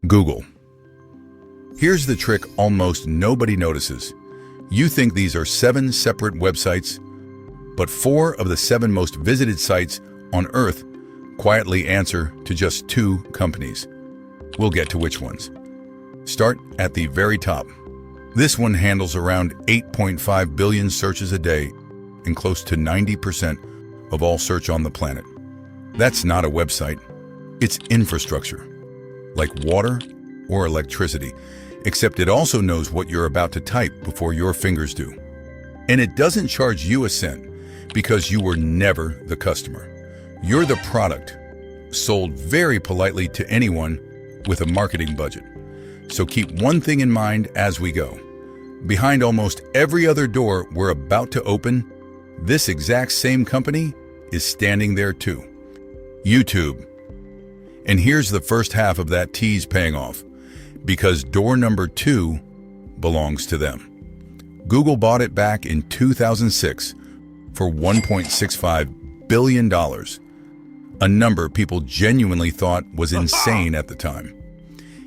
Google. Here's the trick almost nobody notices. You think these are 7 separate websites, but 4 of the 7 most visited sites on Earth quietly answer to just 2 companies. We'll get to which ones. Start at the very top. This one handles around 8.5 billion searches a day and close to 90% of all search on the planet. That's not a website, it's infrastructure, like water or electricity, except it also knows what you're about to type before your fingers do. And it doesn't charge you a cent because you were never the customer. You're the product, sold very politely to anyone with a marketing budget. So keep one thing in mind as we go. Behind almost every other door we're about to open, this exact same company is standing there too. YouTube. And here's the first half of that tease paying off, because door number 2 belongs to them. Google bought it back in 2006 for $1.65 billion, a number people genuinely thought was insane at the time.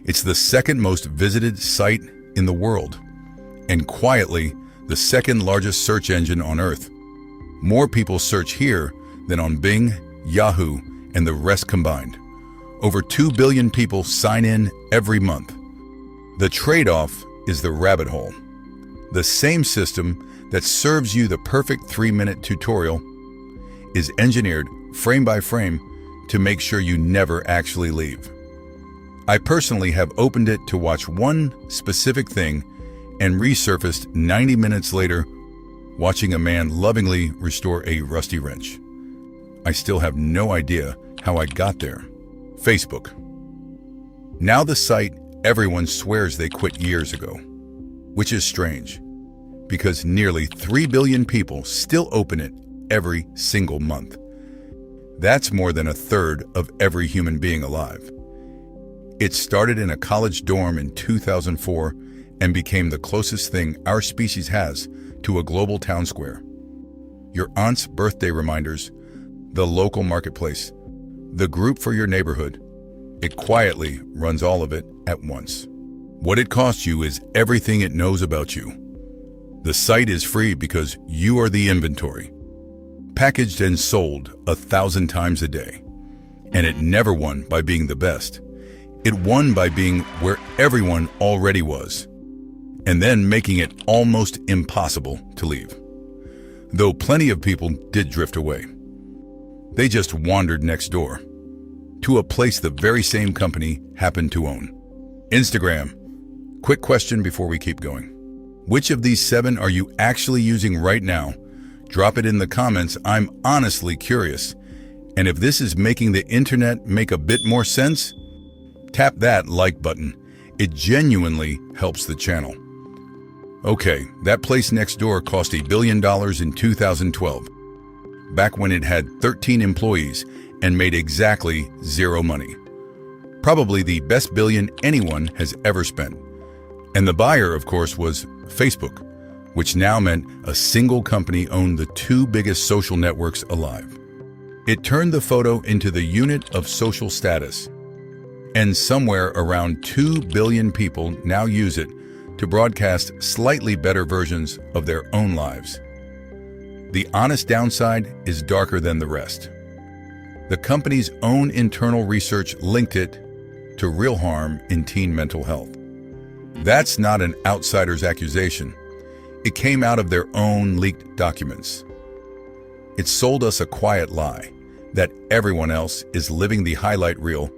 It's the second most visited site in the world, and quietly the second largest search engine on Earth. More people search here than on Bing, Yahoo, and the rest combined. Over 2 billion people sign in every month. The trade-off is the rabbit hole. The same system that serves you the perfect 3-minute tutorial is engineered frame by frame to make sure you never actually leave. I personally have opened it to watch one specific thing and resurfaced 90 minutes later watching a man lovingly restore a rusty wrench. I still have no idea how I got there. Facebook. Now the site everyone swears they quit years ago, which is strange, because nearly 3 billion people still open it every single month. That's more than a third of every human being alive. It started in a college dorm in 2004 and became the closest thing our species has to a global town square. Your aunt's birthday reminders, the local marketplace, the group for your neighborhood. It quietly runs all of it at once. What it costs you is everything it knows about you. The site is free because you are the inventory, packaged and sold 1,000 times a day. And it never won by being the best. It won by being where everyone already was, and then making it almost impossible to leave. Though plenty of people did drift away. They just wandered next door, to a place the very same company happened to own. Instagram. Quick question before we keep going. Which of these 7 are you actually using right now? Drop it in the comments. I'm honestly curious. And if this is making the internet make a bit more sense, tap that like button. It genuinely helps the channel. Okay, that place next door cost $1 billion in 2012, back when it had 13 employees and made exactly 0 money. Probably the best billion anyone has ever spent. And the buyer, of course, was Facebook, which now meant a single company owned the 2 biggest social networks alive. It turned the photo into the unit of social status. And somewhere around 2 billion people now use it to broadcast slightly better versions of their own lives. The honest downside is darker than the rest. The company's own internal research linked it to real harm in teen mental health. That's not an outsider's accusation. It came out of their own leaked documents. It sold us a quiet lie that everyone else is living the highlight reel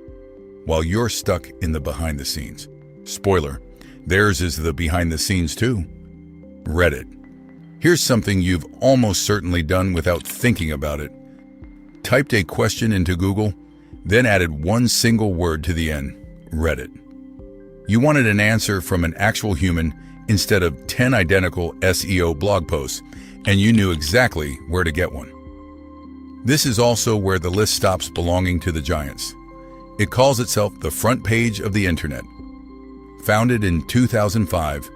while you're stuck in the behind the scenes. Spoiler, theirs is the behind the scenes too. Reddit. Here's something you've almost certainly done without thinking about it. Typed a question into Google, then added one single word to the end, Reddit. You wanted an answer from an actual human instead of 10 identical SEO blog posts, and you knew exactly where to get one. This is also where the list stops belonging to the giants. It calls itself the front page of the internet. Founded in 2005,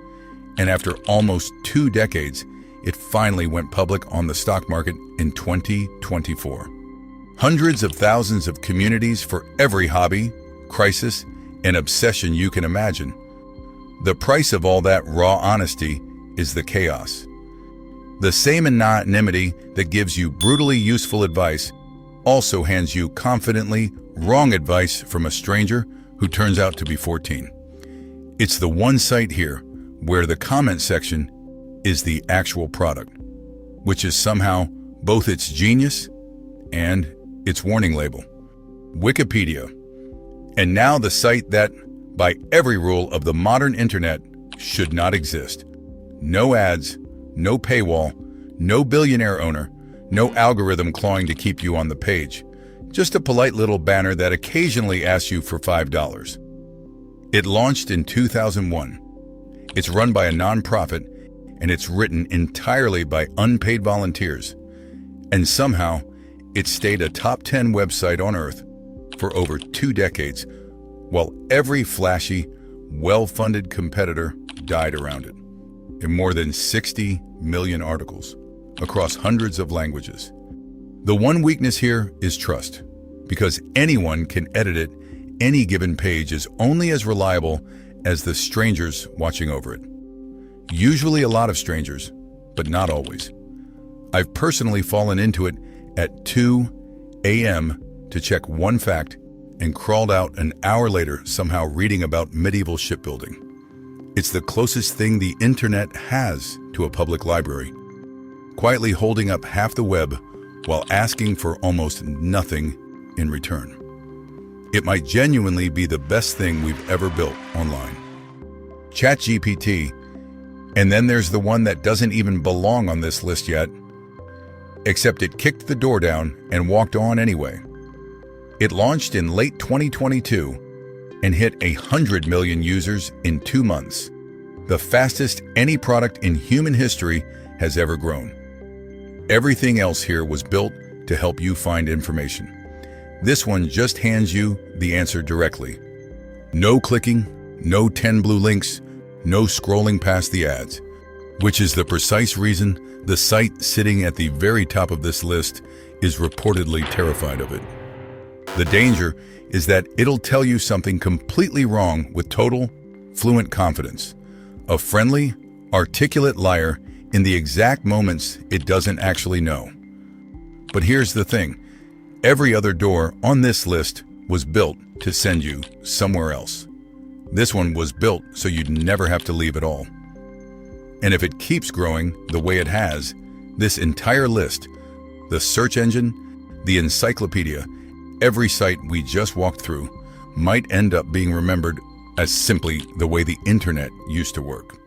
and after almost 2 decades, it finally went public on the stock market in 2024. Hundreds of thousands of communities for every hobby, crisis, an obsession you can imagine. The price of all that raw honesty is the chaos. The same anonymity that gives you brutally useful advice also hands you confidently wrong advice from a stranger who turns out to be 14. It's the one site here where the comment section is the actual product, which is somehow both its genius and its warning label. Wikipedia. And now the site that, by every rule of the modern internet, should not exist. No ads, no paywall, no billionaire owner, no algorithm clawing to keep you on the page. Just a polite little banner that occasionally asks you for $5. It launched in 2001. It's run by a nonprofit, and it's written entirely by unpaid volunteers. And somehow, it stayed a top 10 website on Earth for over 2 decades, while every flashy, well-funded competitor died around it, in more than 60 million articles across hundreds of languages. The one weakness here is trust, because anyone can edit it. Any given page is only as reliable as the strangers watching over it. Usually a lot of strangers, but not always. I've personally fallen into it at 2 a.m. to check one fact and crawled out an hour later somehow reading about medieval shipbuilding. It's the closest thing the internet has to a public library, quietly holding up half the web while asking for almost nothing in return. It might genuinely be the best thing we've ever built online. ChatGPT, and then there's the one that doesn't even belong on this list yet, except it kicked the door down and walked on anyway. It launched in late 2022 and hit 100 million users in 2 months, the fastest any product in human history has ever grown. Everything else here was built to help you find information. This one just hands you the answer directly. No clicking, no 10 blue links, no scrolling past the ads, which is the precise reason the site sitting at the very top of this list is reportedly terrified of it. The danger is that it'll tell you something completely wrong with total, fluent confidence. A friendly, articulate liar in the exact moments it doesn't actually know. But here's the thing. Every other door on this list was built to send you somewhere else. This one was built so you'd never have to leave at all. And if it keeps growing the way it has, this entire list, the search engine, the encyclopedia, every site we just walked through, might end up being remembered as simply the way the internet used to work.